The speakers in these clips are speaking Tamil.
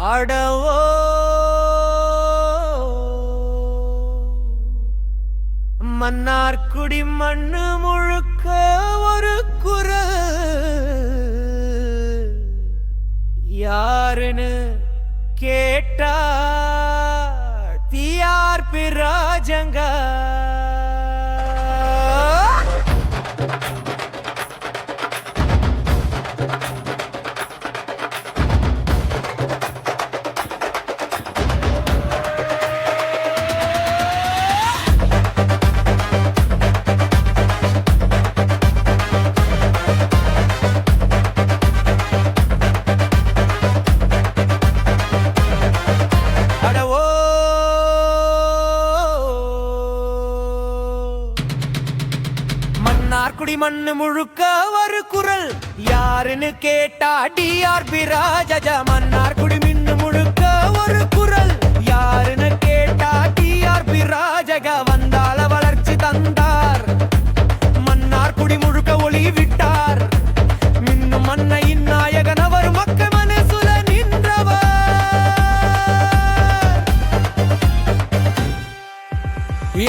அடவோ மன்னார்குடி மண்ணு முழுக்க ஒரு குரல் யாருன்னு கேட்டா டிஆர்பி ராஜங்க மன்னார்குடி மண்ணு முழுக்க ஒரு குரல் யாருன்னு கேட்டா டிஆர்பி ராஜா. மன்னார்குடி மண்ணு முழுக்க ஒரு குரல் யாருன்னு கேட்டா டிஆர்பி ராஜா. வந்தால வளர்ச்சி தந்தார், மன்னார்குடி முழுக்க ஒளி விட்டார். மின்னும் மன்னையின் நாயகன் அவர் மக்க மனசுல நின்றவர்.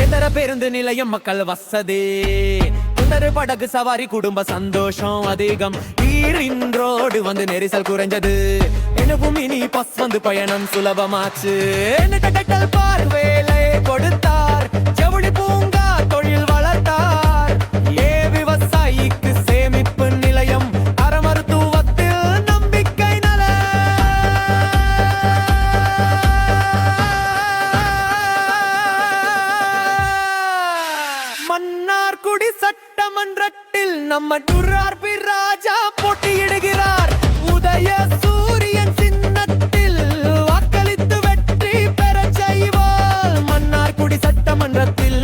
இதர பேருந்து நிலையம் மக்கள் வசதி, படகு சவாரி குடும்ப சந்தோஷம் அதிகம். ஈரின்றோடு வந்து நெரிசல் குறைஞ்சது, எனவும் இனி பஸ் வந்து பயணம் சுலபமாச்சு. பார் வேலை கொடுத்தார், ஜவுளி பூங்கா தொழில் வளர்த்தார். விவசாயிக்கு சேமிப்பு நிலையம், அறமருத்துவத்தில் நம்பிக்கை நல. மன்னார்குடி சட்டமன்றத்தில் நம்ம டிஆர்பி ராஜா போட்டியிடுகிறார். உதய சூரியன் சின்னத்தில் வாக்களித்து வெற்றி பெற செய்வார். மன்னார்குடி சட்டமன்றத்தில்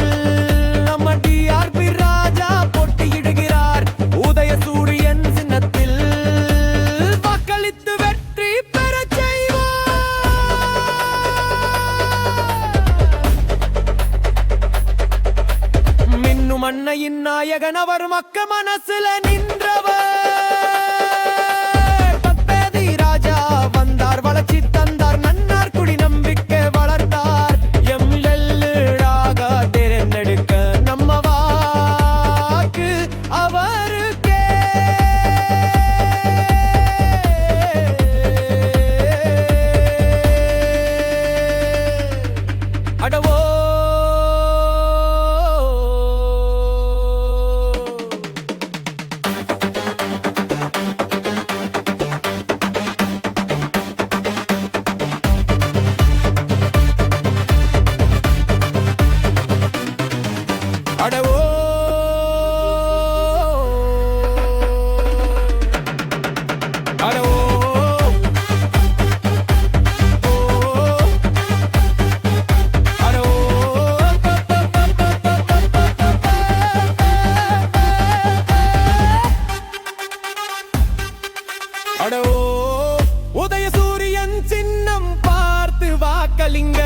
நம்ம டிஆர்பி ராஜா போட்டியிடுகிறார். உதய சூரியன் சின்னத்தில் வாக்களித்து வெற்றி பெற செய்வார். மின்னும் மன்னையின் நாயகன் அவர் மக்க மனசுல நின்றவர். பப்பேதி ராஜா வந்தார், வளர்ச்சி தந்தார், மன்னார்குடி நம்பிக்கை வளர்த்தார். எம்எல்ஏ-ஆக தேர்ந்தெடுக்க நம்ம வாக்கு அவருக்கே. அடவோ உதய சூரியன் சின்னம் பார்த்து வாக்களிங்க.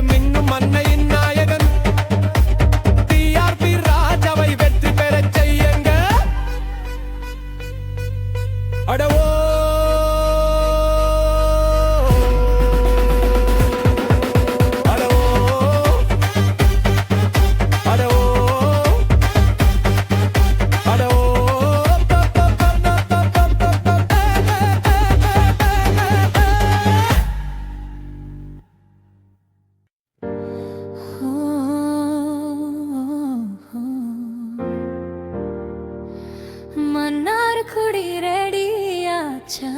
மின்னும் மன்னையின் நாயகன் டிஆர்பி ராஜாவை வெற்றி பெற செய்யுங்க. அடவோ மன்னார்குடி ரெடியாச்சா,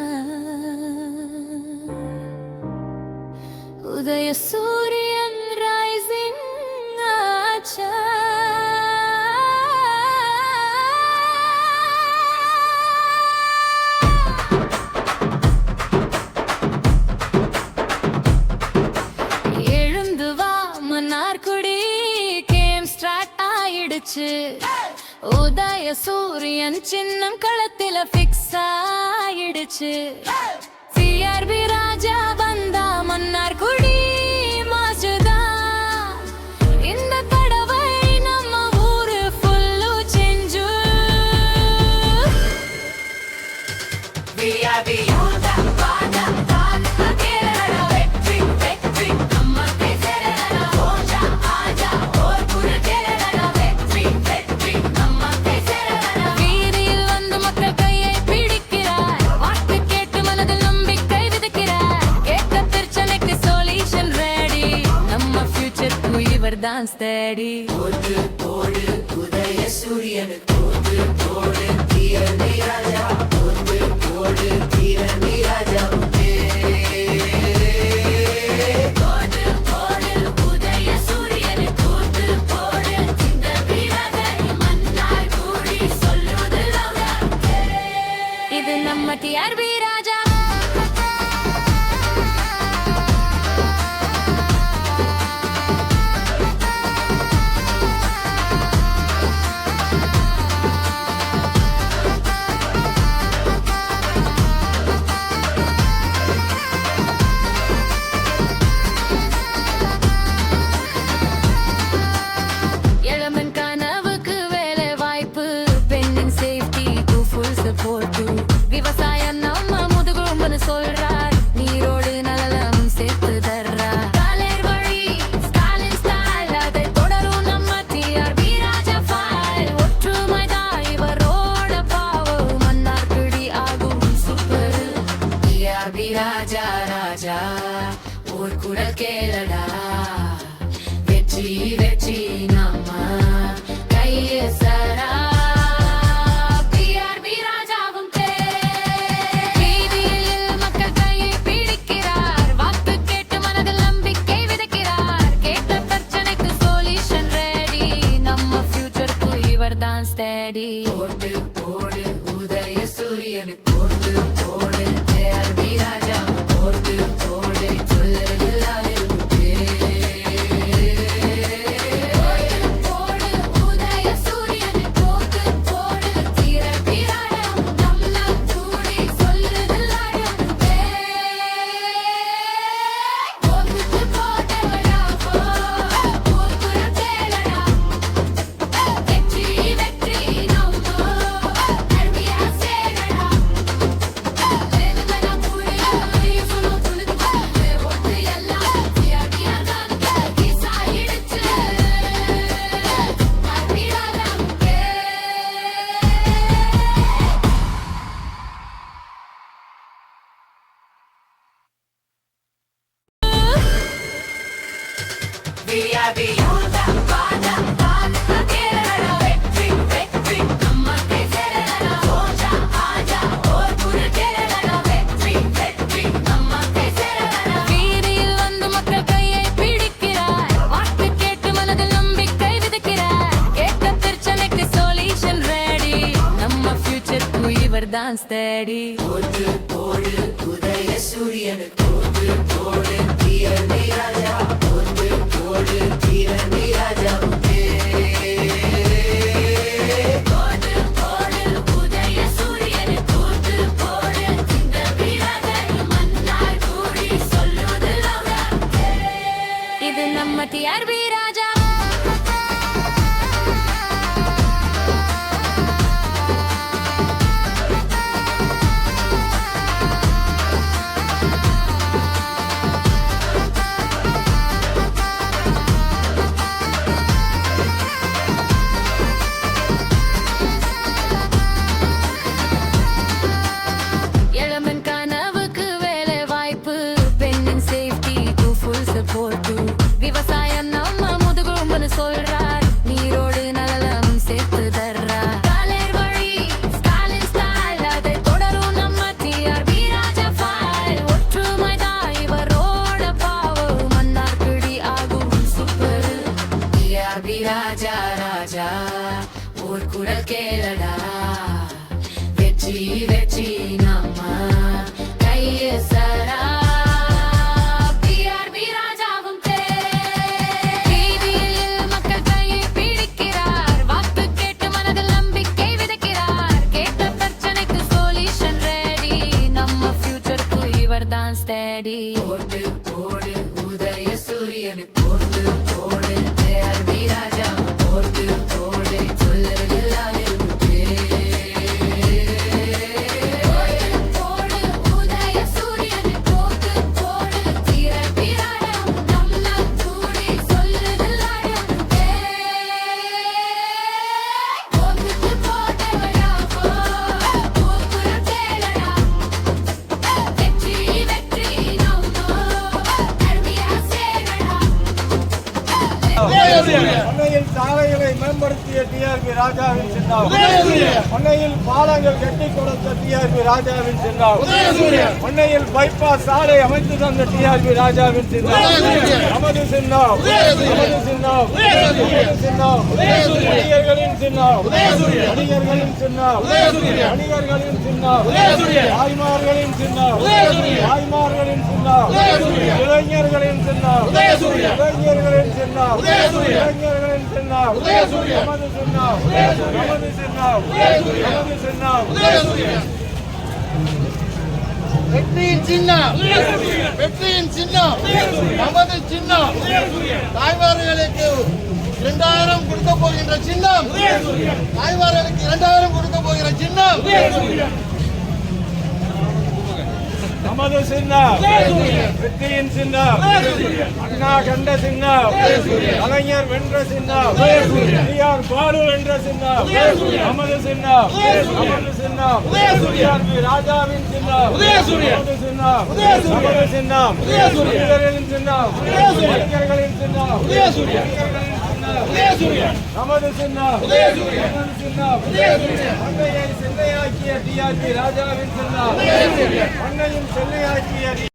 உதய சூரியன் ரைசிங் ஆச்சா. எழுந்து வா மன்னார்குடி, கேம் ஸ்டார்ட் ஆயிடுச்சு. உதய சூரியன் சின்னம் களத்தில பிக்ஸ் ஆயிடுச்சு. டிஆர்பி ராஜா வந்தா மன்னார்குடி மாசுதா. இந்த தடவை நம்ம ஊரு ஃபுல்லு செஞ்சு. டிஆர்பி யூதா பாதம் தான் தான் தேடி போட்டு போடு உதய சூரியனு போட்டு போடு தீரணி ராஜா போட்டு போடு தீரணி ராஜா இது நம்ம டிஆர்பி ராஜா விவசாயம் நம்ம முதுகும்புன்னு சொல்றார் நீரோடு நலம் சேர்த்து தர்றா காலேர் வழி ஸ்டாலின் ஸ்டைல் அதை தொடரும் நம்ம டிஆர்பி ராஜா ஃபைல் ஒற்றுமைதான் இவரோட பாவம் மன்னார் பிடி ஆகும் சூப்பர் டிஆர்பி ராஜா ராஜா ஒரு குரல் கேளடா வெற்றி வெற்றி நம்ம கையே சரா steady போட்டு போடு உதய சூரியனு போட்டு போடு டிஆர்பி ராஜா போட்டு போடு சொல்லுறது போடு உதய சூரியனு போட்டு போடு டிஆர்பி ராஜா நம்மள கூடி சொல்லுறது போட்டு போடடா போட்டு கேளடா டிஆர்பி யூதா பாதா பாதா கேளடா வெற்றி வெற்றி நம்ம கேளடா சோஜா ஆஜா ஒரு குரல் கேளடா வெற்றி வெற்றி நம்ம கேளடா வீதியில் வந்து மக்கள் கையை பிடிக்கிறார் வாக்கு கேட்டு மனதில் நம்பிக்கை விதைக்கிறார் கேட்ட பிரச்சனைக்கு சொல்யூஷன் ரெடி நம்ம ஃபியூச்சருக்கு இவர் தான் ஸ்டடி போட்டு போடு உதய சூரியனு போட்டு போடு தீரணி ராஜா போட்டு போடு தீரணி ராஜா இது நம்ம டிஆர்பி ராஜா விவசாயம் நம்ம முதுகும்புன்னு சொல்றார் நீரோடு நலம் சேர்த்து தர்றா காலேர் வழி ஸ்டாலின் ஸ்டைல் அதை தொடரும் நம்ம டிஆர்பி ராஜா ஃபைல் ஒற்றுமைதான் இவரோட பாவம் மன்னார் பிடி ஆகும் சூப்பர் டிஆர்பி ராஜா ராஜா ஒரு குரல் கேளடா வெற்றி வெற்றி நம்ம கையே சரா steady போட்டு போடு உதய சூரியனு போட்டு போடு டிஆர்பி ராஜா போட்டு போடு சொல்லுறது போடு உதய சூரியனு போட்டு போடு டிஆர்பி ராஜா நம்மள கூடி சொல்லுறது போட்டு போடடா போட்டு கேளடா வெற்றி வெற்றி நம்ம அன்னையில் சாலைகளை மேம்படுத்திய டிஆர்பி ராஜாவின் சின்னம். அன்னையில் பாலங்கள் கட்டி கொடுத்த டிஆர்பி ராஜாவின் சின்னம். அன்னையில் பைபாஸ் சாலை அமைத்து தந்த டிஆர்பி ராஜாவின் சின்னம். நமது சின்னம், நமது சின்னம், நமது சின்னம். வணிகர்களின் சின்னம், வணிகர்களின் சின்னம், வணிகர்களின் சின்னம், தாய்மார்களின் சின்னம், தாய்மார்களின் சின்னம், இளைஞர்களின் சின்னம், இளைஞர்களின் சின்னம், இளைஞர்களின் சின்னம், நமது சின்னம், நமது சின்னம், நமது சின்னம். வெற்றியின் சின்னம், வெற்றியின் சின்னம், நமது சின்னம். தாய்மார்களுக்கு 2000 கொடுக்க போகின்ற சின்னம், தாய்மார்களுக்கு 2000 கொடுக்க போகிற சின்னம். நமது சின்னம், வெற்றியின் சின்னம், அண்ணா கண்ட சின்னம், கலைஞர் வென்ற சின்னம், பெரியார் பாலு வென்ற சின்னம், நமது சின்னம், நமது சின்னம், டிஆர்பி ராஜாவின் சின்னம், நமது சின்னம், நமது சின்னம், வணிகர்களின் சின்னம், வணிகர்களின் சின்னம், வணிகர்களின் சின்னம், நமது சின்னம், நமது சின்னம், அன்னையை சென்னையாக்கிய டிஆர்பி ராஜாவின் சின்னம், அன்னையும் சென்னையாக்கிய